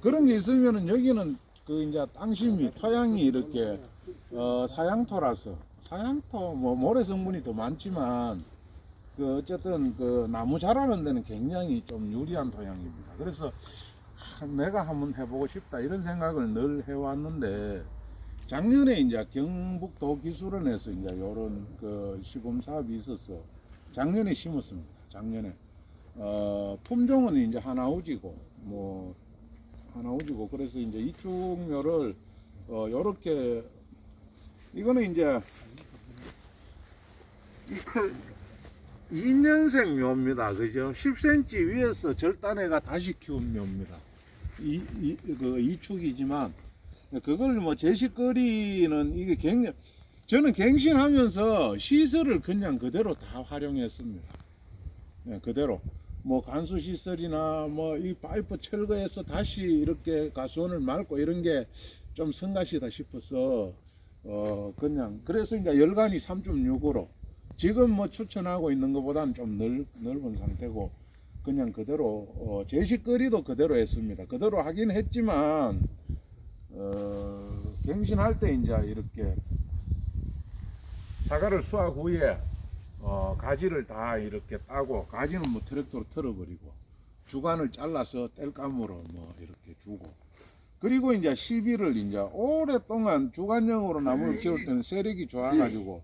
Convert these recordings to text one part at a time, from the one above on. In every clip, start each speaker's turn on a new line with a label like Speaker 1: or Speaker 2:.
Speaker 1: 그런 게 있으면은 여기는 그 이제 땅심이 토양이 이렇게 사양토라서 사양토 뭐 모래 성분이 더 많지만 그 어쨌든 그 나무 자라는 데는 굉장히 좀 유리한 토양입니다. 그래서 내가 한번 해보고 싶다 이런 생각을 늘 해왔는데 작년에 이제 경북도 기술원에서 이제 요런 그 시범 사업이 있어서 작년에 심었습니다. 작년에 품종은 이제 하나우지고 뭐 하나우지고 그래서 이제 이충묘를 요렇게 이거는 이제 2년생 묘입니다. 그죠? 10cm 위에서 절단해가 다시 키운 묘입니다. 그 이축이지만 그걸 뭐 제식거리는 이게 저는 갱신하면서 시설을 그냥 그대로 다 활용했습니다. 네, 그대로 뭐 간수 시설이나 뭐 이 파이프 철거해서 다시 이렇게 가스원을 맑고 이런 게 좀 성가시다 싶어서 그냥 그래서 이제 열간이 3.6으로 지금 뭐 추천하고 있는 것보다는 좀 넓은 상태고 그냥 그대로 제식거리도 그대로 했습니다. 그대로 하긴 했지만 갱신할 때 이제 이렇게 사과를 수확 후에 가지를 다 이렇게 따고 가지는 뭐 트랙터로 털어버리고 주간을 잘라서 뗄감으로 뭐 이렇게 주고 그리고 이제 시비를 이제 오랫동안 주간형으로 나무를 키울 때는 세력이 좋아가지고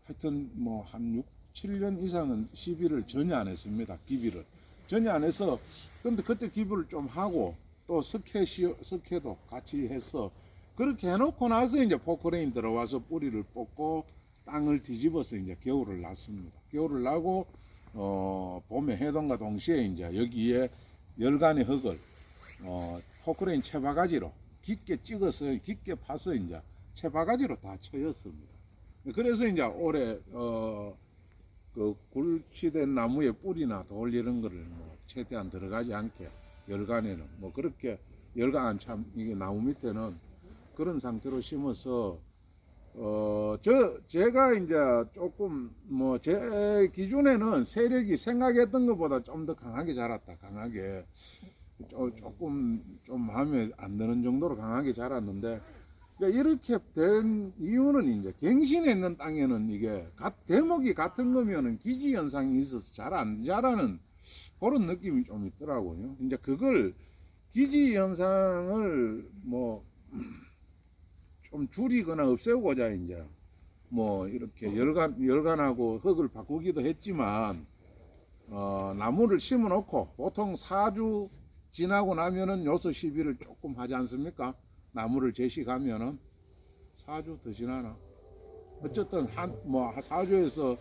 Speaker 1: 하여튼 뭐 한 6, 7년 이상은 시비를 전혀 안 했습니다. 기비를 전혀 안 해서 근데 그때 기부를 좀 하고 또 석회도 같이 해서 그렇게 해놓고 나서 이제 포크레인 들어와서 뿌리를 뽑고 땅을 뒤집어서 이제 겨울을 났습니다. 겨울을 나고 봄에 해동과 동시에 이제 여기에 열간의 흙을 포크레인 채바가지로 깊게 찍어서 깊게 파서 이제 채바가지로 다 쳐였습니다. 그래서 이제 올해 그 굴치된 나무의 뿌리나 돌 이런 거를 뭐 최대한 들어가지 않게 열간에는 뭐 그렇게 열간 참 이게 나무 밑에는 그런 상태로 심어서 제가 이제 조금 뭐 제 기준에는 세력이 생각했던 것보다 좀 더 강하게 자랐다. 강하게 조금 좀 마음에 안 드는 정도로 강하게 자랐는데 그러니까 이렇게 된 이유는 이제 갱신에 있는 땅에는 이게 대목이 같은 거면은 기지 현상이 있어서 잘 안 자라는 그런 느낌이 좀 있더라고요. 이제 그걸 기지 현상을 뭐 좀 줄이거나 없애고자 이제 뭐 이렇게 열간하고 흙을 바꾸기도 했지만 나무를 심어 놓고 보통 4주 지나고 나면은 요소 시비를 조금 하지 않습니까? 나무를 제식하면은 4주 더 지나나? 어쨌든 뭐 4주에서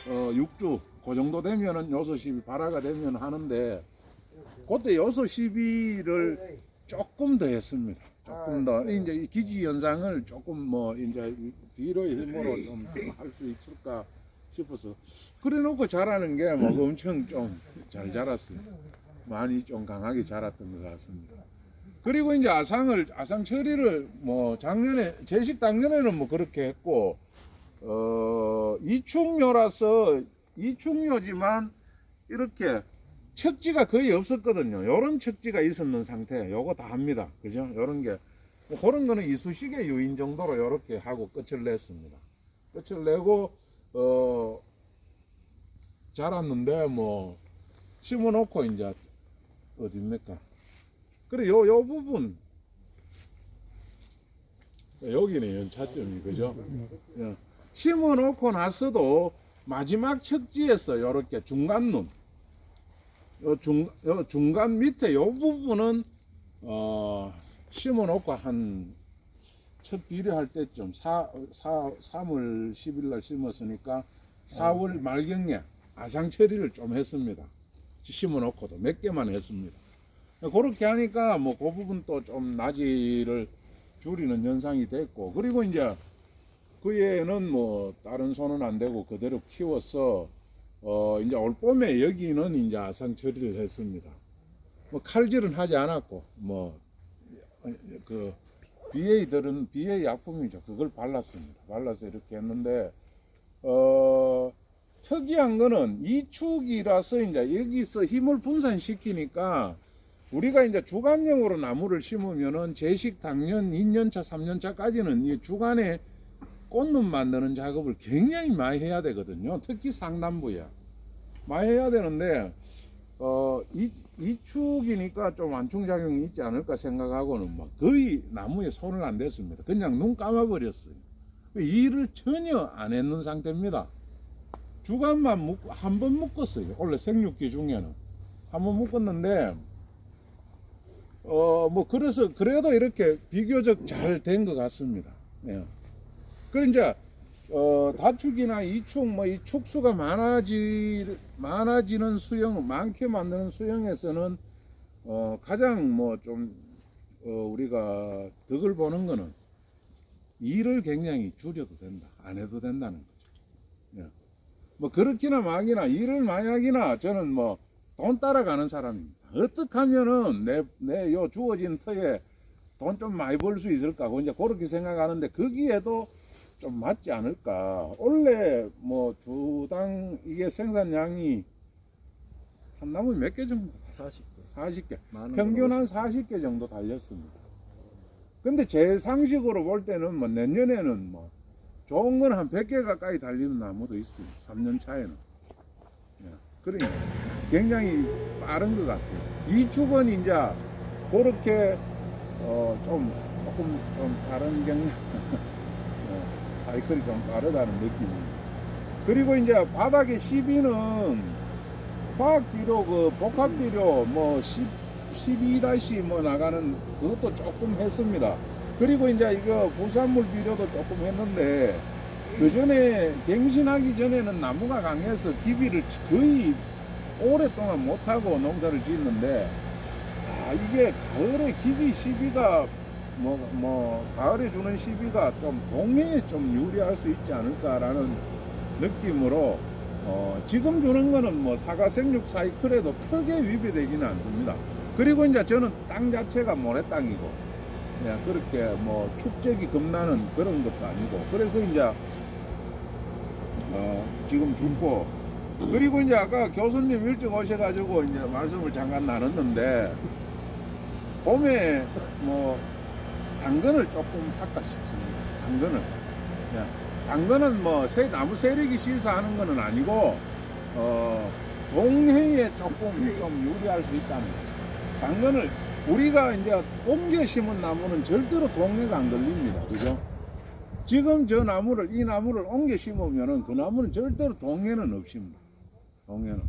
Speaker 1: 6주 그 정도 되면은 요소 시비 발화가 되면 하는데 그때 요소 시비를 조금 더 했습니다. 조금 더 이제 기지 현상을 조금 뭐 이제 뒤로의 힘으로 좀 할 수 있을까 싶어서 그래놓고 자라는 게 뭐 엄청 좀 잘 자랐어요. 많이 좀 강하게 자랐던 것 같습니다. 그리고 이제 아상 처리를 뭐 작년에 제식 당년에는 뭐 그렇게 했고 이충묘라서 이충묘지만 이렇게 척지가 거의 없었거든요. 요런 척지가 있었는 상태 요거 다 합니다. 그죠? 요런 게 뭐 그런 거는 이쑤시개 유인 정도로 요렇게 하고 끝을 냈습니다. 끝을 내고 자랐는데 뭐 심어 놓고 이제 어딥니까? 그래 요 부분 여기는 연차점이 그죠? 심어 놓고 나서도 마지막 척지에서 요렇게 중간눈 중간 밑에 요 부분은 심어 놓고 한 첫 비료할 때쯤 3월 10일 날 심었으니까 4월 말경에 아상 처리를 좀 했습니다. 심어 놓고도 몇 개만 했습니다. 그렇게 하니까 뭐 그 부분도 좀 나지를 줄이는 현상이 됐고 그리고 이제 그 애는 뭐 다른 손은 안 되고 그대로 키워서 이제 올 봄에 여기는 이제 아상 처리를 했습니다. 뭐 칼질은 하지 않았고 뭐 그 BA들은 BA 약품이죠. 그걸 발랐습니다. 발라서 이렇게 했는데 특이한 거는 이축이라서 이제 여기서 힘을 분산시키니까 우리가 이제 주간용으로 나무를 심으면은 제식 당년 2년차, 3년차까지는 이 주간에 꽃눈 만드는 작업을 굉장히 많이 해야 되거든요. 특히 상단부에 많이 해야 되는데 이축이니까 좀 완충작용이 있지 않을까 생각하고는 막 거의 나무에 손을 안 댔습니다. 그냥 눈 감아버렸어요. 일을 전혀 안 했는 상태입니다. 주간만 묶고 한 번 묶었어요. 원래 생육기 중에는 한 번 묶었는데 뭐 그래서 그래도 이렇게 비교적 잘 된 것 같습니다. 예. 그리고 이제 다축이나 이축 뭐 이 축수가 많아지는 수영, 많게 만드는 수영에서는 가장 뭐 좀 우리가 덕을 보는 거는 일을 굉장히 줄여도 된다, 안 해도 된다는 거죠. 예. 뭐 그렇기나 막이나 일을 많이 하기나 저는 뭐 돈 따라가는 사람입니다. 어떻게 하면은 내 요 주어진 터에 돈 좀 많이 벌 수 있을까? 이제 그렇게 생각하는데 거기에도 좀 맞지 않을까. 원래 뭐 주당 이게 생산량이 한 나무 몇 개 정도? 40개. 평균 한 40개 정도 달렸습니다. 근데 제 상식으로 볼 때는 뭐 내년에는 뭐 좋은 건 한 100개 가까이 달리는 나무도 있어요. 3년 차에는. 예. 그러니까 굉장히 빠른 것 같아요. 이 축은 이제 그렇게 조금 좀 다른 경향 사이클이 좀 빠르다는 느낌입니다. 그리고 이제 바닥의 시비는 화학비료, 그 복합비료 뭐 12- 뭐 나가는 그것도 조금 했습니다. 그리고 이제 이거 부산물 비료도 조금 했는데 그 전에 갱신하기 전에는 나무가 강해서 기비를 거의 오랫동안 못하고 농사를 짓는데 이게 가을에 기비 시비가 가을에 주는 시비가 좀 동해에 좀 유리할 수 있지 않을까라는 느낌으로 지금 주는 거는 뭐 사과 생육 사이클에도 크게 위배되지는 않습니다. 그리고 이제 저는 땅 자체가 모래 땅이고 그냥 그렇게 뭐 축적이 겁나는 그런 것도 아니고 그래서 이제 지금 준포 그리고 이제 아까 교수님 일찍 오셔가지고 이제 말씀을 잠깐 나눴는데 봄에 뭐 당근을 조금 할까 싶습니다. 당근을. 당근은 뭐 나무 세력이 실사하는 거는 아니고 동해에 조금 좀 유리할 수 있다는 거죠. 당근을 우리가 이제 옮겨 심은 나무는 절대로 동해가 안 걸립니다. 그죠? 지금 이 나무를 옮겨 심으면은 그 나무는 절대로 동해는 없습니다. 동해는.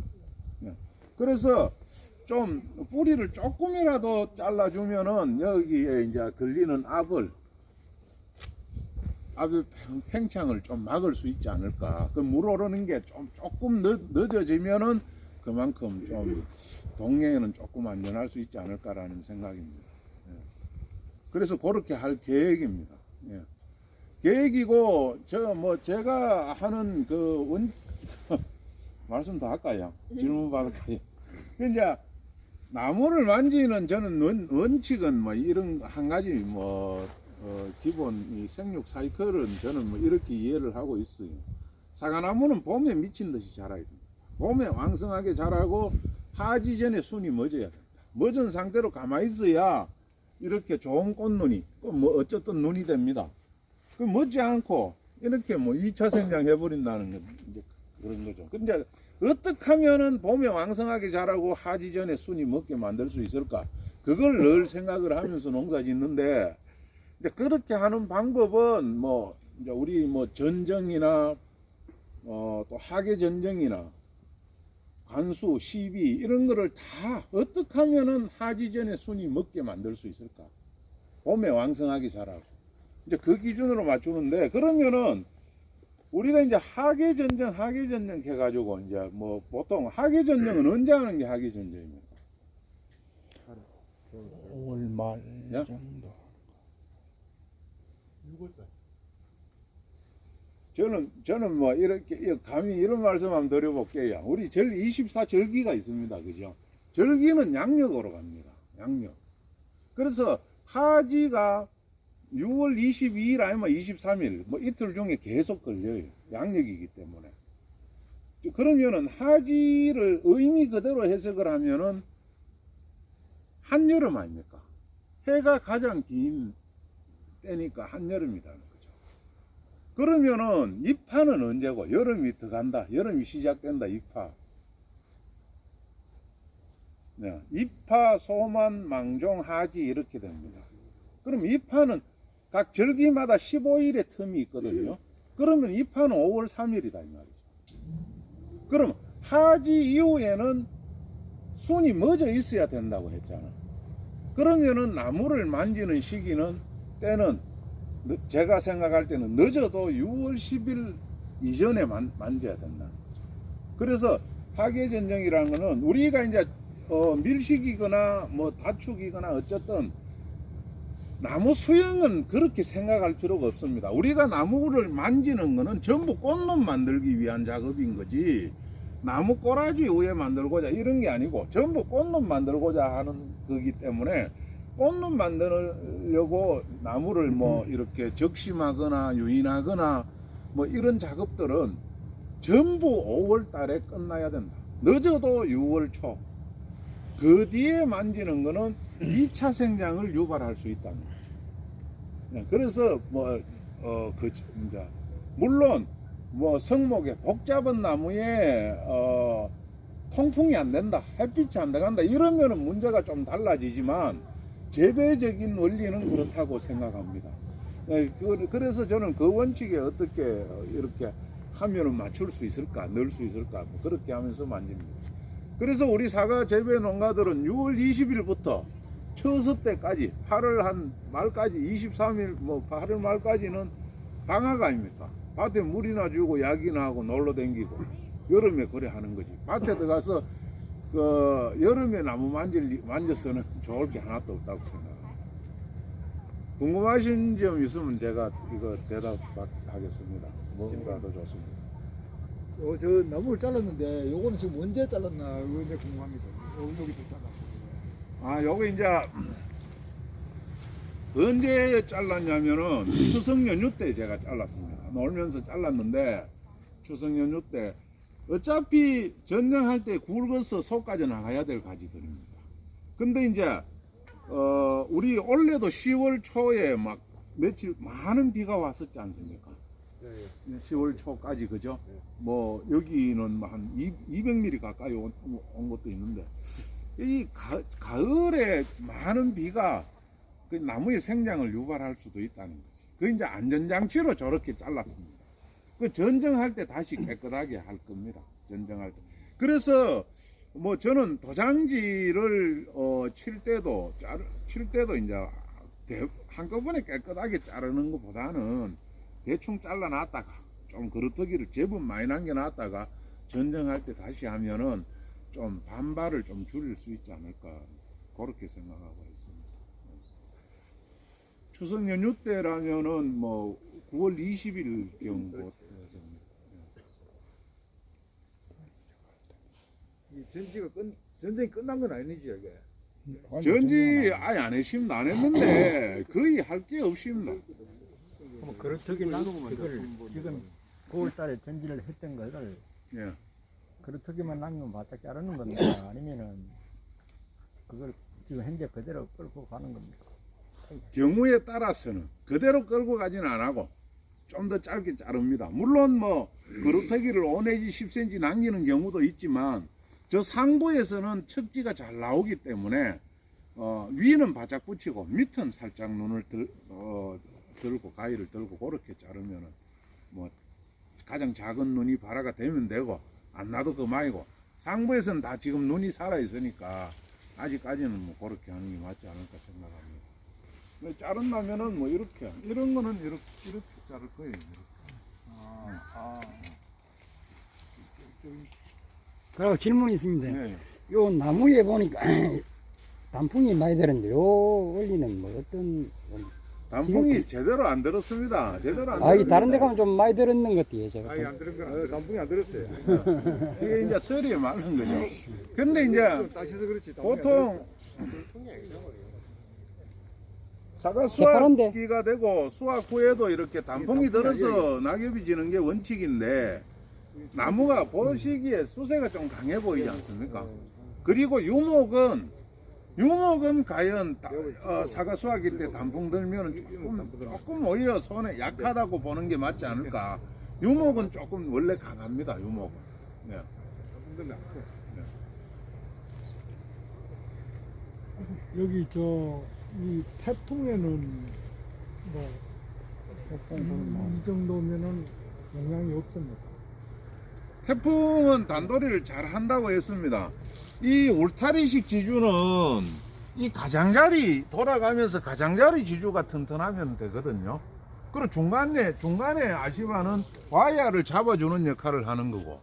Speaker 1: 그래서 좀 뿌리를 조금이라도 잘라주면은 여기에 이제 걸리는 압의 팽창을 좀 막을 수 있지 않을까. 그 물 오르는 게 조금 늦어지면은 그만큼 좀 동해에는 조금 안전할 수 있지 않을까라는 생각입니다. 그래서 그렇게 할 계획입니다. 계획이고 제가 하는 말씀 더 할까요? 질문 받을까요? 이제 나무를 만지는 저는 원칙은 뭐 이런 한 가지 기본 이 생육 사이클은 저는 뭐 이렇게 이해를 하고 있어요. 사과나무는 봄에 미친 듯이 자라야 됩니다. 봄에 왕성하게 자라고 하지 전에 순이 멎어야 된다. 멎은 상태로 가만히 있어야 이렇게 좋은 꽃눈이 뭐 어쨌든 눈이 됩니다. 그 멎지 않고 이렇게 뭐 2차 생장 해버린다는 건 이제 그런 거죠. 근데 어떻게 하면은 봄에 왕성하게 자라고 하지 전에 순이 먹게 만들 수 있을까? 그걸 늘 생각을 하면서 농사 짓는데 이제 그렇게 하는 방법은 뭐 이제 우리 뭐 전정이나 또 하계 전정이나 관수, 시비 이런 거를 다 어떻게 하면은 하지 전에 순이 먹게 만들 수 있을까? 봄에 왕성하게 자라고 이제 그 기준으로 맞추는데 그러면은 우리가 이제 하계전정 해가지고 이제 뭐 보통 하계전정은 언제 하는 게 하계전정입니까?
Speaker 2: 5월 말 정도.
Speaker 1: 6월달. 저는 뭐 이렇게 감히 이런 말씀 한번 드려볼게요. 우리 24절기가 있습니다. 그죠? 절기는 양력으로 갑니다. 양력. 그래서 하지가 6월 22일 아니면 23일 뭐 이틀 중에 계속 걸려요. 양력이기 때문에. 그러면은 하지를 의미 그대로 해석을 하면은 한여름 아닙니까? 해가 가장 긴 때니까 한여름이라는 거죠. 그러면은 입하는 언제고? 여름이 들어간다. 여름이 시작된다. 입하. 네. 입하, 소만, 망종, 하지 이렇게 됩니다. 그럼 입하는 각 절기마다 15일의 텀이 있거든요. 그러면 입하는 5월 3일이다 이 말이죠. 그럼 하지 이후에는 순이 멎어 있어야 된다고 했잖아. 그러면은 나무를 만지는 시기는 때는 제가 생각할 때는 늦어도 6월 10일 이전에 만져야 된다는 거죠. 그래서 하계전정이라는 거는 우리가 이제 밀식이거나 뭐 다축이거나 어쨌든 나무 수영은 그렇게 생각할 필요가 없습니다. 우리가 나무를 만지는 거는 전부 꽃놈 만들기 위한 작업인 거지 나무 꼬라지 위에 만들고자 이런 게 아니고 전부 꽃놈 만들고자 하는 거기 때문에 꽃놈 만들려고 나무를 뭐 이렇게 적심하거나 유인하거나 뭐 이런 작업들은 전부 5월 달에 끝나야 된다. 늦어도 6월 초. 그 뒤에 만지는 거는 2차 생장을 유발할 수 있다는 거죠. 그래서 이제 물론 뭐 성목에 복잡한 나무에 통풍이 안 된다, 햇빛이 안 들어간다 이러면은 문제가 좀 달라지지만 재배적인 원리는 그렇다고 생각합니다. 그래서 저는 그 원칙에 어떻게 이렇게 하면은 맞출 수 있을까, 넣을 수 있을까 뭐 그렇게 하면서 만집니다. 그래서 우리 사과 재배 농가들은 6월 20일부터 추석 때까지 8월 한 말까지 23일 뭐 8월 말까지는 방학 아닙니까? 밭에 물이나 주고 약이나 하고 놀러 댕기고 여름에 그래 하는 거지. 밭에 들어가서 그 여름에 나무 만져서는 좋을 게 하나도 없다고 생각합니다. 궁금하신 점 있으면 제가 이거 대답하겠습니다. 뭐라도 좋습니다.
Speaker 3: 저 나무를 잘랐는데 요거는 지금 언제 잘랐나 이게 궁금합니다. 여기도 잘랐고.
Speaker 1: 요거 이제 언제 잘랐냐면은 추석 연휴 때 제가 잘랐습니다. 놀면서 잘랐는데 추석 연휴 때 어차피 전쟁할 때 굵어서 속까지 나가야 될 가지들입니다. 근데 이제 우리 올해도 10월 초에 막 며칠 많은 비가 왔었지 않습니까? 네. 10월 초까지 그죠? 네. 뭐 여기는 한 200mm 가까이 온 것도 있는데 이 가을에 많은 비가 그 나무의 생장을 유발할 수도 있다는 거지. 그 이제 안전장치로 저렇게 잘랐습니다. 그 전정할 때 다시 깨끗하게 할 겁니다. 전정할 때. 그래서 뭐 저는 도장지를 칠 때도 이제 한꺼번에 깨끗하게 자르는 것보다는 대충 잘라놨다가 좀 그루터기를 제법 많이 남겨놨다가 전정할 때 다시 하면은 좀 반발을 좀 줄일 수 있지 않을까 그렇게 생각하고 있습니다. 추석 연휴 때라면은 뭐 9월 20일 경고.
Speaker 3: 이 전쟁이 끝난 건 아니지 이게.
Speaker 1: 전지 아예 안 했습니다. 안 했는데 거의 할 게 없습니다.
Speaker 2: 뭐 그렇다기는 그걸 지금 9월달에 전지를 했던 거를
Speaker 1: 예.
Speaker 2: 그렇다기만 남기면 바짝 자르는 겁니까? 아니면은 그걸 지금 현재 그대로 끌고 가는 겁니까?
Speaker 1: 경우에 따라서는 그대로 끌고 가지는 안 하고 좀 더 짧게 자릅니다. 물론 뭐 그루터기를 5 내지 10cm 남기는 경우도 있지만 저 상부에서는 척지가 잘 나오기 때문에 위는 바짝 붙이고 밑은 살짝 눈을 들고 가위를 들고 그렇게 자르면은 뭐 가장 작은 눈이 발화가 되면 되고 안 놔도 그만이고 상부에서는 다 지금 눈이 살아 있으니까 아직까지는 뭐 그렇게 하는 게 맞지 않을까 생각합니다. 자른다면은 뭐 이렇게 이런 거는 이렇게 자를 거예요. 이렇게.
Speaker 4: 그리고 질문이 있습니다.
Speaker 1: 네.
Speaker 4: 요 나무에 보니까 단풍이 많이 들었는데 요 원리는 뭐 어떤
Speaker 1: 단풍이 제대로 안 들었습니다. 제대로 안
Speaker 4: 이 다른 데 가면 좀 많이 들었는 것 같아요. 제가
Speaker 3: 아예 안 들은 거 단풍이 안 들었어요.
Speaker 1: 이게 이제 설이 많은 거죠. 근데 이제
Speaker 3: 따셔서 그렇지.
Speaker 1: 보통 사과
Speaker 4: 새파란데.
Speaker 1: 수확기가 되고 수확 후에도 이렇게 단풍이 들어서 낙엽이 지는 게 원칙인데 나무가 보시기에 수세가 좀 강해 보이지 않습니까? 그리고 유목은 유목은 과연 사과 수확일 때 단풍 들면 조금 오히려 손에 약하다고 보는 게 맞지 않을까. 유목은 조금 원래 강합니다. 유목은. 네.
Speaker 3: 여기 이 태풍에는 뭐 이 정도면은 영향이 없습니다.
Speaker 1: 태풍은 단도리를 잘 한다고 했습니다. 이 울타리식 지주는 이 가장자리 돌아가면서 가장자리 지주가 튼튼하면 되거든요. 그리고 중간에 아시바는 와이어를 잡아주는 역할을 하는 거고.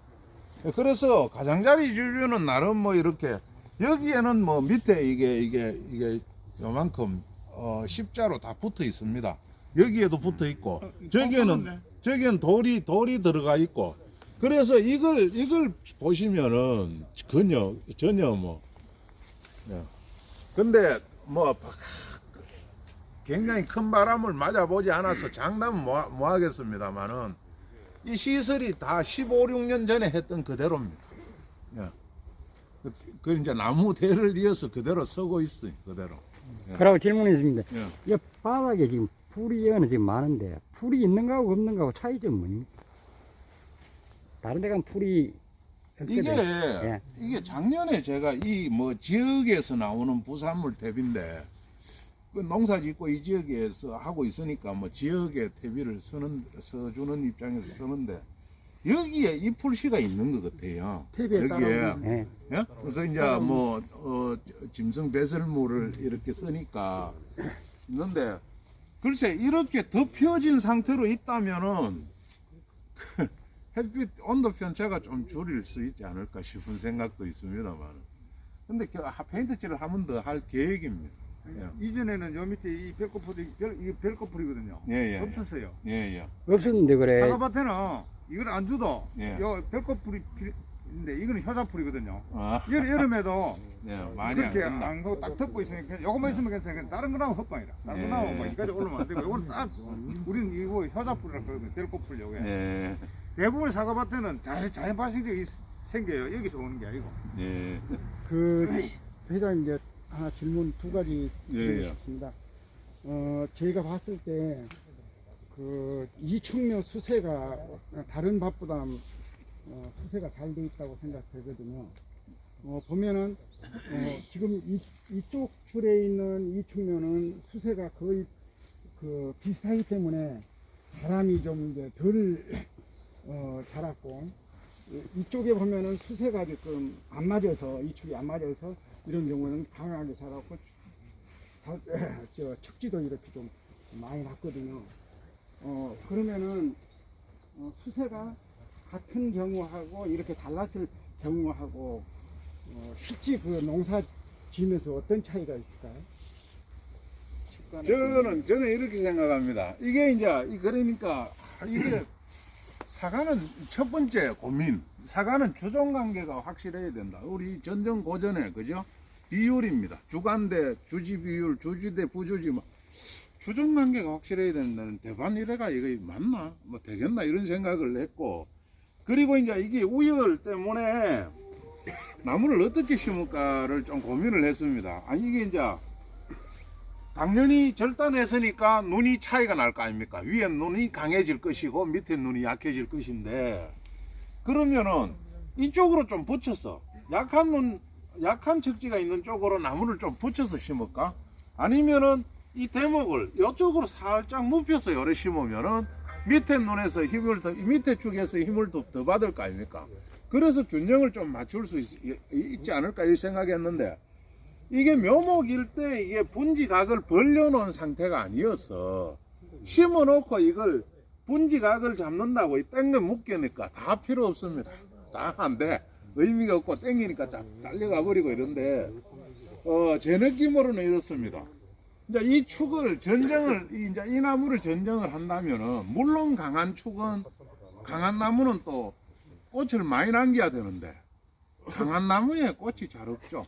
Speaker 1: 그래서 가장자리 지주는 나름 뭐 이렇게 여기에는 뭐 밑에 이게 요만큼 십자로 다 붙어 있습니다. 여기에도 붙어 있고 저기에는 돌이 들어가 있고. 그래서 이걸 보시면은 전혀 뭐 근데 뭐 굉장히 큰 바람을 맞아보지 않아서 장담은 뭐 하겠습니다만은 이 시설이 다 15, 16년 전에 했던 그대로입니다. 예. 그 이제 나무 대를 이어서 그대로 서고 있어요. 그대로. 예.
Speaker 4: 그러고 질문이 있습니다.
Speaker 1: 예.
Speaker 4: 이 바닥에 지금 풀이 지금 많은데 풀이 있는 거하고 없는 거하고 차이점은 뭡니까? 다른 데 가면 풀이 예.
Speaker 1: 이게 작년에 제가 이 뭐 지역에서 나오는 부산물 대비인데 그 농사 짓고 이 지역에서 하고 있으니까 뭐 지역에 대비를 써주는 입장에서 쓰는데 여기에 이 풀씨가 있는 것 같아요.
Speaker 3: TV에
Speaker 1: 여기에
Speaker 4: 예.
Speaker 1: 예? 그 이제 뭐 짐승 배설물을 이렇게 쓰니까 있는데 글쎄 이렇게 덮여진 상태로 있다면은 햇빛 온도 편차가 좀 줄일 수 있지 않을까 싶은 생각도 있습니다만. 근데 페인트칠을 한 번 더 할 계획입니다. 예.
Speaker 5: 이전에는 요 밑에 이 벨코풀이 이게 벨코풀이거든요.
Speaker 1: 예.
Speaker 5: 없었어요.
Speaker 1: 예.
Speaker 4: 없었는데 그래.
Speaker 5: 사과밭에는 이걸 안 줘도
Speaker 1: 예.
Speaker 5: 요 벨코풀이 있는데 이거는 효자풀이거든요.
Speaker 1: 아,
Speaker 5: 여름에도
Speaker 1: 네, 많이 안
Speaker 5: 그렇게
Speaker 1: 된다.
Speaker 5: 안 하고 딱 덮고 있으니까 요것만 있으면 괜찮아요. 다른 거 나오면 헛방이라. 다른 거 나오면 뭐 이까지 올라오면 안 되고 요건 딱 우리는 이거 효자풀이라고 그러거든요. 벨코풀 요게.
Speaker 1: 예.
Speaker 5: 대부분 사과밭에는 자연 발생적이 생겨요. 여기서 오는 게 아니고.
Speaker 1: 예.
Speaker 2: 그 회장님 이제 하나 질문 두 가지
Speaker 1: 예, 예.
Speaker 2: 드리겠습니다. 저희가 봤을 때 그 이충묘 수세가 다른 밭보다 수세가 잘 돼 있다고 생각되거든요. 보면은 지금 이쪽 줄에 있는 이충묘는 수세가 거의 그 비슷하기 때문에 바람이 좀 이제 덜 자랐고 이쪽에 보면은 수세가 지금 안 맞아서 이축이 안 맞아서 이런 경우는 강하게 자랐고 축지도 이렇게 좀 많이 났거든요. 그러면은 수세가 같은 경우하고 이렇게 달랐을 경우하고 실제 그 농사 지으면서 어떤 차이가 있을까요?
Speaker 1: 저는 이렇게 생각합니다. 이게 이제 그러니까 이게 사과는 첫 번째 고민. 사과는 주종 관계가 확실해야 된다. 우리 전전 고전에 그죠? 비율입니다. 주간 대 주지 비율, 주지 대 부주지 뭐 주종 관계가 확실해야 된다는 대반 이래가 이거 맞나? 뭐 되겠나 이런 생각을 했고 그리고 이제 이게 우열 때문에 나무를 어떻게 심을까를 좀 고민을 했습니다. 아니 이게 이제 당연히 절단했으니까 눈이 차이가 날 거 아닙니까? 위에 눈이 강해질 것이고 밑에 눈이 약해질 것인데 그러면은 이쪽으로 좀 붙여서 약한 척지가 있는 쪽으로 나무를 좀 붙여서 심을까? 아니면은 이 대목을 이쪽으로 살짝 눕혀서 요래 심으면은 밑에 눈에서 밑에 축에서 힘을 더 받을 거 아닙니까? 그래서 균형을 좀 맞출 수 있지 않을까 이 생각했는데 이게 묘목일 때 이게 분지각을 벌려놓은 상태가 아니어서 심어놓고 이걸 분지각을 잡는다고 땡겨 묶여니까 다 필요 없습니다. 다 안 돼. 의미가 없고 땡기니까 잘려가 버리고 이런데 제 느낌으로는 이렇습니다. 이제 이 축을 이제 이 나무를 전정을 한다면은 물론 강한 나무는 또 꽃을 많이 남겨야 되는데 강한 나무에 꽃이 잘 없죠.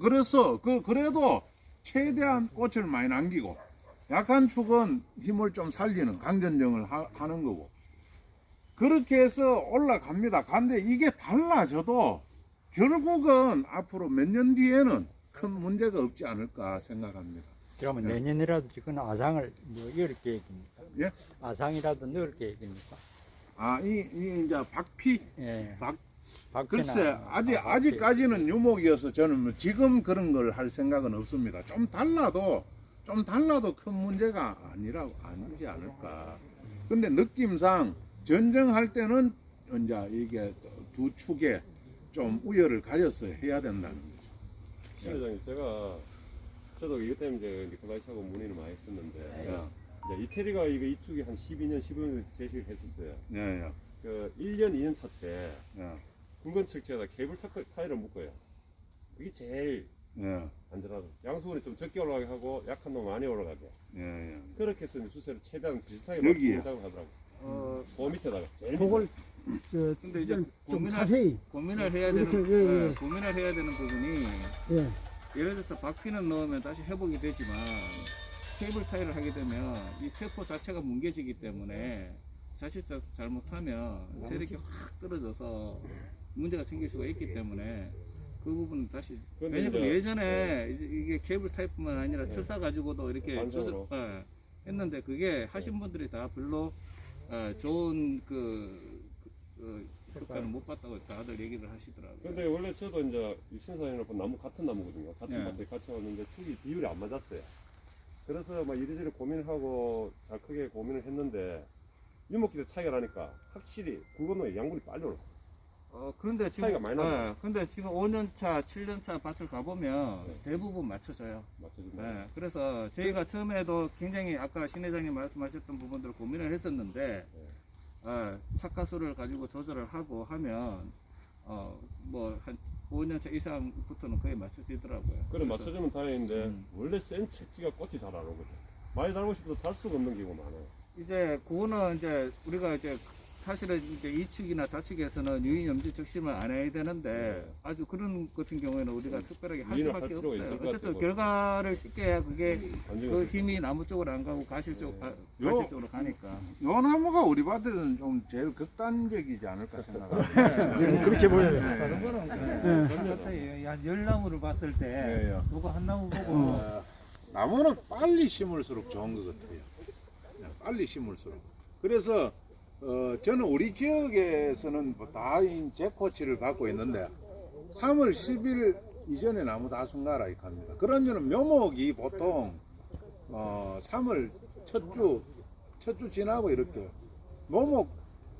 Speaker 1: 그래서 그래도 최대한 꽃을 많이 남기고 약한 축은 힘을 좀 살리는 강전정을 하는 거고 그렇게 해서 올라갑니다. 근데 이게 달라져도 결국은 앞으로 몇 년 뒤에는 큰 문제가 없지 않을까 생각합니다.
Speaker 4: 그러면
Speaker 1: 네.
Speaker 4: 내년이라도 지금 아상을 뭐 넣을 계획입니까?
Speaker 1: 예?
Speaker 4: 아상이라도 넣을 계획입니까?
Speaker 1: 이 이제 박피
Speaker 4: 예.
Speaker 1: 박
Speaker 4: 박피나
Speaker 1: 글쎄
Speaker 4: 박피.
Speaker 1: 아직까지는 유목이어서 저는 뭐 지금 그런 걸 할 생각은 없습니다. 좀 달라도 큰 문제가 아니지 않을까. 근데 느낌상 전쟁할 때는 이제 이게 두 축에 좀 우열을 가려서 해야 된다는 거죠.
Speaker 6: 시회장님, 저도 이것 때문에 이제 니콜라이 씨하고 문의를 많이 했었는데,
Speaker 1: 예,
Speaker 6: 이제 이태리가 이 축이 한 12년, 15년 제시를 했었어요.
Speaker 1: 예,
Speaker 6: 그 1년, 2년 차 때
Speaker 1: 예,
Speaker 6: 굵은 척지에다 케이블 타이를 묶어요. 그게 제일
Speaker 1: 예,
Speaker 6: 안전하고, 양수근이 좀 적게 올라가게 하고 약한 놈 많이 올라가게.
Speaker 1: 예, 예.
Speaker 6: 그렇게 해서 이제 수세를 최대한 비슷하게
Speaker 1: 여기요?
Speaker 6: 맞춘다고 하더라고요. 그 밑에다가 제일
Speaker 2: 그걸
Speaker 7: 근데 이제
Speaker 2: 좀 자세히
Speaker 7: 고민을 해야
Speaker 2: 이렇게,
Speaker 7: 되는
Speaker 2: 예, 예.
Speaker 7: 고민을 해야 되는 부분이
Speaker 2: 예.
Speaker 7: 예를 들어서 박피는 넣으면 다시 회복이 되지만 케이블 타이를 하게 되면 이 세포 자체가 뭉개지기 때문에 자칫 잘못하면 세력이 확 떨어져서 문제가 생길 수가 있기 때문에 그 부분은 다시
Speaker 6: 근데
Speaker 7: 왜냐면
Speaker 6: 이제,
Speaker 7: 예전에 이게 케이블 타이뿐만 아니라
Speaker 6: 네.
Speaker 7: 철사 가지고도 이렇게
Speaker 6: 완성으로.
Speaker 7: 했는데 그게 하신 분들이 다 별로 좋은 효과는 못 봤다고 다들 얘기를 하시더라고요.
Speaker 6: 근데 원래 저도 이제 신사님하고 나무 같은 나무거든요. 같은
Speaker 7: 예.
Speaker 6: 밭에 같이 왔는데 축이 비율이 안 맞았어요. 그래서 막 이리저리 고민을 하고 잘 크게 고민을 했는데 유목기대 차이가 나니까 확실히 굵은 놈이 양분이 빨리 올라.
Speaker 7: 그런데 지금
Speaker 6: 차이가 많이 나죠.
Speaker 7: 근데 지금 5년차, 7년차 밭을 가보면
Speaker 6: 네.
Speaker 7: 대부분 맞춰져요.
Speaker 6: 맞춰준다.
Speaker 7: 네, 그래서 저희가 처음에도 굉장히 아까 신 회장님 말씀하셨던 부분들을 고민을 했었는데 착가수를 가지고 조절을 하고 하면 뭐 한 5년차 이상부터는 거의 맞춰지더라고요.
Speaker 6: 그래 맞춰주면 다행인데
Speaker 7: 원래
Speaker 6: 센 채찌가 꽃이 잘 안 오거든. 많이 달고 싶어도 달 수가 없는 경우가 많아요.
Speaker 7: 이제 그거는 이제 우리가 이제 사실은 이제 이축이나 다축에서는 유인 염지 적심을 안 해야 되는데
Speaker 6: 네.
Speaker 7: 아주 그런 같은 경우에는 우리가 특별하게 할
Speaker 6: 유인을 할
Speaker 7: 수밖에
Speaker 6: 필요가
Speaker 7: 없어요.
Speaker 6: 있을 것
Speaker 7: 어쨌든
Speaker 6: 같아요.
Speaker 7: 결과를 쉽게 해야 그게
Speaker 6: 완전히
Speaker 7: 그 힘이 나무 쪽으로 안 가고 가실 쪽으로 가니까.
Speaker 1: 요 나무가 우리 밭에는 좀 제일 극단적이지 않을까 생각합니다.
Speaker 2: 그렇게 보여요.
Speaker 3: 다른 거는 한 10나무를 봤을 때
Speaker 1: 예, 예.
Speaker 3: 요거 한 나무 보고
Speaker 1: 나무는 빨리 심을수록 좋은 것 같아요. 네, 빨리 심을수록. 그래서 저는 우리 지역에서는 다인 제코치를 갖고 있는데 3월 10일 이전에 나무 다 순가라 이합니다. 그러면 묘목이 보통 3월 첫 주 지나고 이렇게 묘목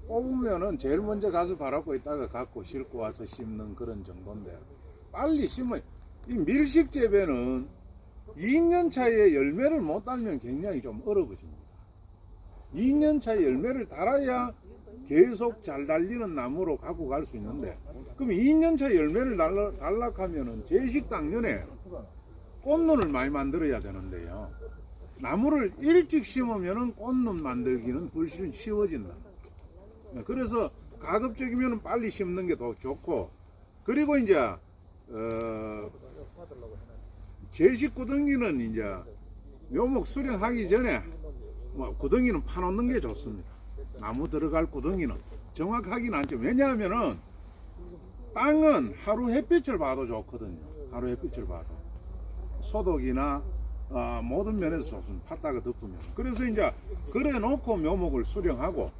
Speaker 1: 뽑으면은 제일 먼저 가서 바라고 있다가 갖고 싣고 와서 심는 그런 정도인데 빨리 심어. 이 밀식 재배는 2년 차에 열매를 못 달면 굉장히 좀 어려워집니다. 2년 차에 열매를 달아야 계속 잘 달리는 나무로 갖고 갈 수 있는데 그럼 2년 차에 열매를 달락하면은 제식 당년에 꽃눈을 많이 만들어야 되는데요. 나무를 일찍 심으면은 꽃눈 만들기는 훨씬 쉬워진다. 그래서 가급적이면 빨리 심는 게 더 좋고 그리고 이제 제식 구덩이는 이제 묘목 수령하기 전에 구덩이는 파놓는 게 좋습니다. 나무 들어갈 구덩이는 정확하기는 않죠. 왜냐하면은 땅은 하루 햇빛을 봐도 좋거든요. 하루 햇빛을 봐도 소독이나 모든 면에서 좋습니다. 팠다가 덮으면. 그래서 이제 그래 놓고 묘목을 수령하고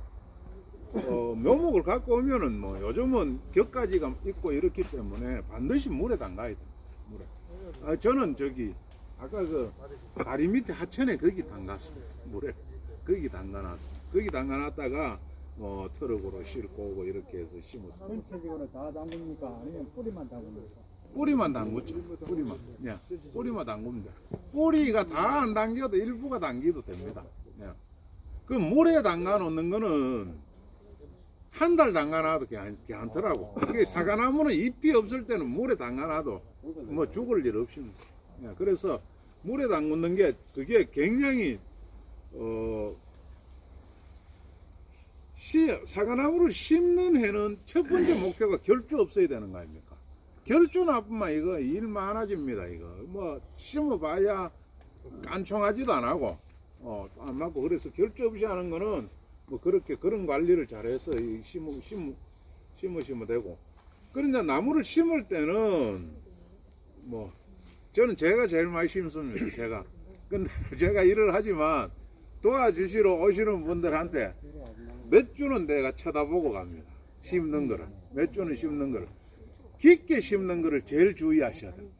Speaker 1: 묘목을 갖고 오면은 뭐 요즘은 격가지가 있고 이렇기 때문에 반드시 물에 담가야 돼요. 물에. 저는 저기 아까 그 다리 밑에 하천에 거기 담갔습니다. 물에 거기 담가놨어. 거기 담가놨다가 뭐 트럭으로 싣고 오고 이렇게 해서 심었어요.
Speaker 2: 전체적으로 다 담깁니까? 아니면 뿌리만 담깁니까?
Speaker 1: 뿌리만 담궜죠. 뿌리만. 예. 뿌리만 담굽니다. 뿌리가 다 안 담겨도 일부가 담기도 됩니다. 예. 그 물에 담가 놓는 거는 한 달 담가놔도 괜찮더라고. 이게 사과나무는 잎이 없을 때는 물에 담가놔도 뭐 죽을 일 없습니다. 예. 그래서 물에 담그는 게 그게 굉장히 사과나무를 심는 해는 첫 번째 목표가 결주 없어야 되는 거 아닙니까? 결주 나쁘면 이거 일 많아집니다. 이거 뭐 심어봐야 깐총하지도 안 하고 안 맞고 그래서 결주 없이 하는 거는 뭐 그렇게 그런 관리를 잘해서 심으시면 되고. 그런데 나무를 심을 때는 뭐 저는 제가 제일 많이 심습니다. 제가. 근데 제가 일을 하지만 도와주시러 오시는 분들한테 몇 주는 내가 쳐다보고 갑니다. 심는 거를. 몇 주는 심는 거를. 깊게 심는 거를 제일 주의하셔야 됩니다.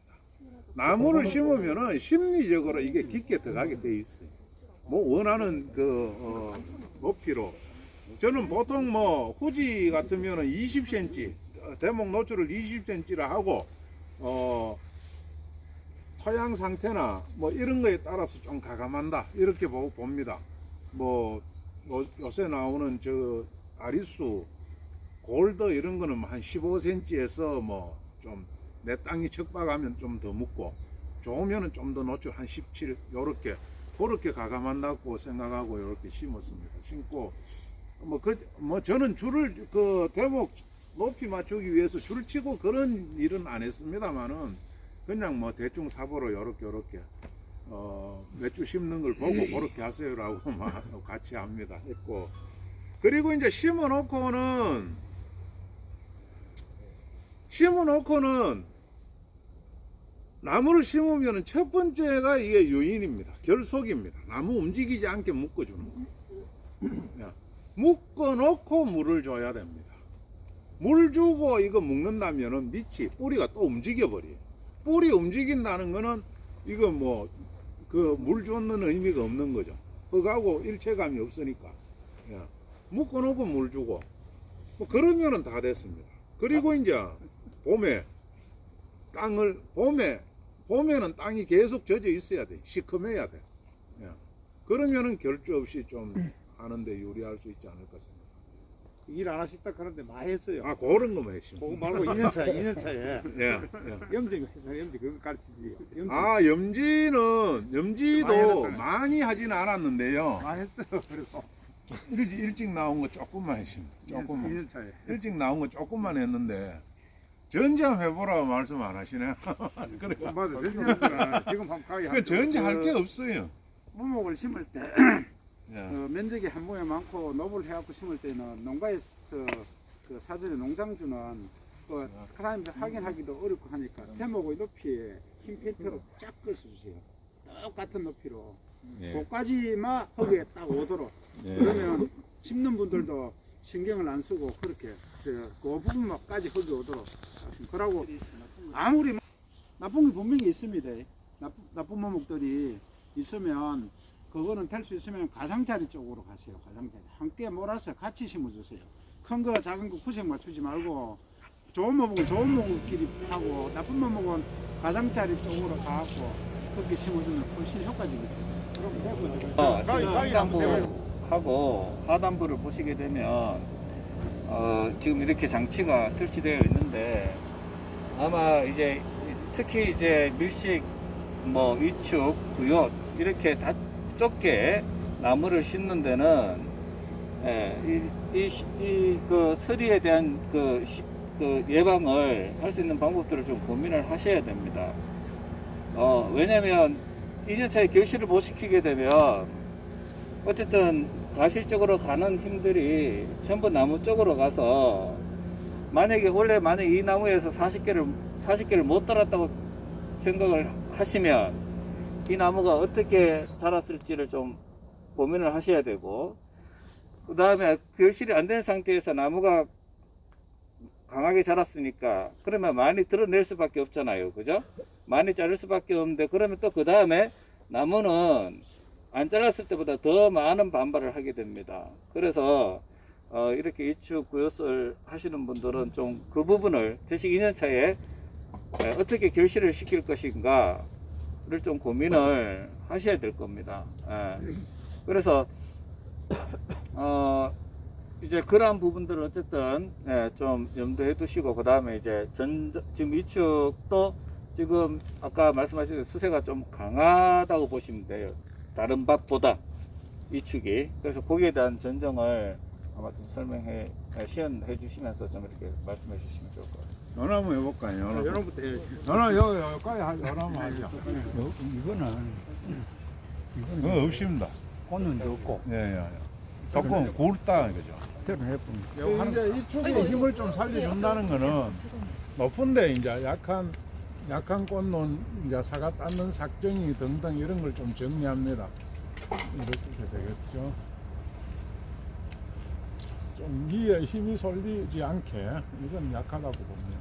Speaker 1: 나무를 심으면은 심리적으로 이게 깊게 들어가게 돼 있어요. 뭐 원하는 그 높이로. 저는 보통 뭐 후지 같으면은 20cm, 대목 노출을 20cm라 하고 토양 상태나 뭐 이런 거에 따라서 좀 가감한다 이렇게 봅니다. 뭐 요새 나오는 저 아리수, 골드 이런 거는 한 15cm에서 뭐 좀 내 땅이 척박하면 좀 더 묻고 좋으면은 좀 더 노출 한 17 요렇게 그렇게 가감한다고 생각하고 이렇게 심었습니다. 심고 뭐 저는 줄을 그 대목 높이 맞추기 위해서 줄 치고 그런 일은 안 했습니다만은 그냥 뭐 대충 사보로 요렇게 몇 주 심는 걸 보고 그렇게 하세요라고 막 같이 합니다. 했고 그리고 이제 심어 놓고는 나무를 심으면 첫 번째가 이게 유인입니다. 결속입니다. 나무 움직이지 않게 묶어주는 거. 묶어 놓고 물을 줘야 됩니다. 물 주고 이거 묶는다면은 밑이 뿌리가 또 움직여 버려요. 뿌리 움직인다는 거는 이거 뭐 그 물 줬는 의미가 없는 거죠. 흙하고 일체감이 없으니까. 묶어 놓고 물 주고 뭐 그러면은 다 됐습니다. 그리고 이제 봄에 봄에는 땅이 계속 젖어 있어야 돼. 시커매야 돼. 그러면은 결주 없이 좀 하는데 유리할 수 있지 않을까 생각합니다.
Speaker 5: 일 안 하셨다 하는데 많이 했어요.
Speaker 1: 아, 그런 거만 했습니다.
Speaker 5: 그거 말고 2년 차에
Speaker 1: 예.
Speaker 5: 염지 그거 가르치지.
Speaker 1: 염지도
Speaker 5: 했잖아요.
Speaker 1: 많이 하지는 않았는데요.
Speaker 5: 많이 했어요. 그래서
Speaker 1: 일찍 나온 거 조금만 했습니다. 조금만.
Speaker 5: 2년 차에.
Speaker 1: 일찍 나온 거 조금만 했는데 전지 한번 해보라고 말씀 안 하시네. 그래.
Speaker 5: 맞아. 전지는 지금 한번 가게
Speaker 1: 그 전지 할 게 없어요.
Speaker 8: 무목을 심을 때
Speaker 1: 예.
Speaker 8: 면적이 한 모에 많고 노브를 해갖고 심을 때는 농가에서 그 사전에 농장주는 그 크라임을 확인하기도 어렵고 하니까 대목의 높이에 흰 페인트로 쫙 꺼주세요. 똑같은 높이로
Speaker 1: 예.
Speaker 8: 그까지만 흙에 딱 오도록.
Speaker 1: 예.
Speaker 8: 그러면 심는 분들도 신경을 안 쓰고 그렇게 그 부분까지 흙이 오도록. 그러고 아무리 나쁜 게 분명히 있습니다. 나쁜 모목들이 있으면 그거는 될 수 있으면 가장자리 쪽으로 가세요. 가장자리 함께 몰아서 같이 심어주세요. 큰 거 작은 거 구색 맞추지 말고 좋은 모목은 좋은 모목끼리 하고 나쁜 모목은 가장자리 쪽으로 가고 그렇게 심어주면 훨씬 효과적이에요.
Speaker 7: 지금 하단부하고 하단부를 보시게 되면 지금 이렇게 장치가 설치되어 있는데 아마 이제 특히 이제 밀식 뭐 위축, 구옅 이렇게 다 좁게 나무를 심는 데는 그 서리에 대한 그 예방을 할 수 있는 방법들을 좀 고민을 하셔야 됩니다. 왜냐면 2년차에 결실을 못 시키게 되면 어쨌든 가실적으로 가는 힘들이 전부 나무 쪽으로 가서 만약에 이 나무에서 40개를 못 달았다고 생각을 하시면 이 나무가 어떻게 자랐을지를 좀 고민을 하셔야 되고 그 다음에 결실이 안 된 상태에서 나무가 강하게 자랐으니까 그러면 많이 드러낼 수밖에 없잖아요. 그죠? 많이 자를 수밖에 없는데 그러면 또 그 다음에 나무는 안 잘랐을 때보다 더 많은 반발을 하게 됩니다. 그래서 이렇게 이축 구옅을 하시는 분들은 좀 그 부분을 제식 2년차에 어떻게 결실을 시킬 것인가 를 좀 고민을 하셔야 될 겁니다. 그래서 이제 그러한 부분들을 어쨌든 좀 염두해 두시고 그 다음에 이제 지금 이축도 지금 아까 말씀하신 수세가 좀 강하다고 보시면 돼요. 다른 밭보다 이축이. 그래서 거기에 대한 전정을 아마 좀 시연해 주시면서 좀 이렇게 말씀해 주시면 좋을 것 같아요.
Speaker 1: 연합 한번 해볼까요?
Speaker 5: 여러분부터 해야지.
Speaker 1: 여기까지 연합 한번 하죠.
Speaker 2: 이거는
Speaker 1: 없습니다.
Speaker 2: 꽃는 좋고
Speaker 1: 예. 조금 굵다 그죠?
Speaker 2: 해보면
Speaker 1: 이제 이 축에 힘을 좀 살려준다는 거는 높은데 이제 약한 약한 꽃은 이제 사과 땄는 삭정이 등등 이런 걸 좀 정리합니다. 이렇게 되겠죠. 좀 위에 힘이 쏠리지 않게 이건 약하다고 봅니다.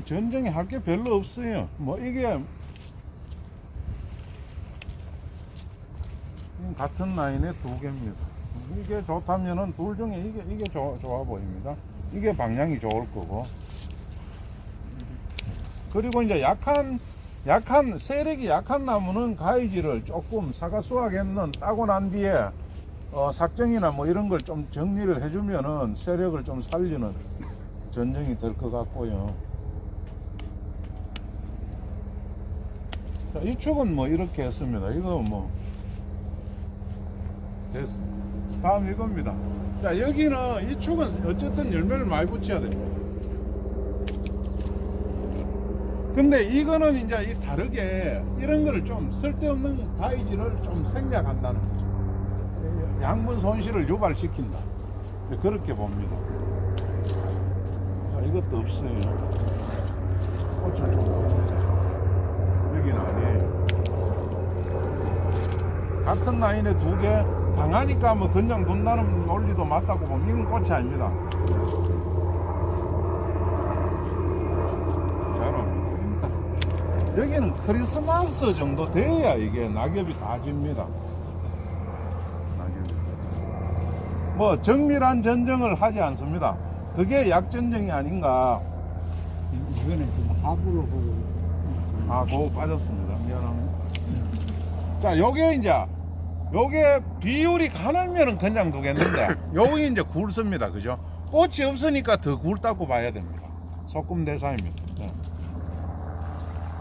Speaker 1: 전쟁이 할 게 별로 없어요. 뭐 이게 같은 라인에 두 개입니다. 이게 좋다면은 둘 중에 이게 좋아 보입니다. 이게 방향이 좋을 거고. 그리고 이제 약한 세력이 약한 나무는 가위질을 조금 사과 수확했는 따고 난 뒤에 삭정이나 뭐 이런 걸 좀 정리를 해주면은 세력을 좀 살리는 전쟁이 될 것 같고요. 자, 이 축은 뭐 이렇게 했습니다. 이거 뭐 됐습니다. 다음 이겁니다. 자, 여기는 이 축은 어쨌든 열매를 많이 붙여야 돼요. 근데 이거는 이제 이 다르게 이런 거를 좀 쓸데없는 가위질을 좀 생략한다는 거죠. 양분 손실을 유발시킨다. 그렇게 봅니다. 자, 이것도 없어요. 꽃을 좀 보자. 여기는 아니에요. 같은 라인에 두 개, 강하니까 뭐 그냥 둔다는 논리도 맞다고 보면 이건 꽃이 아닙니다. 여기는 크리스마스 정도 돼야 이게 낙엽이 다 집니다. 낙엽이. 뭐 정밀한 전쟁을 하지 않습니다. 그게 약전쟁이 아닌가.
Speaker 2: 이거는 지금 하부로 보고.
Speaker 1: 그거 빠졌습니다. 미안합니다. 자, 요게 비율이 가능면은 그냥 두겠는데, 여기 이제 굵습니다. 그죠? 꽃이 없으니까 더 굵다고 봐야 됩니다. 소금 대사입니다. 네.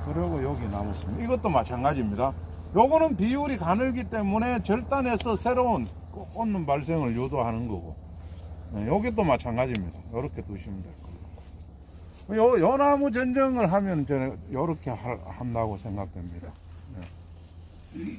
Speaker 1: 그리고 여기 남았습니다. 이것도 마찬가지입니다. 요거는 비율이 가늘기 때문에 절단해서 새로운 꽃눈 발생을 유도하는 거고, 네, 여기도 마찬가지입니다. 이렇게 두시면 될 거고. 요 나무 전쟁을 하면 저는 이렇게 한다고 생각됩니다. 네.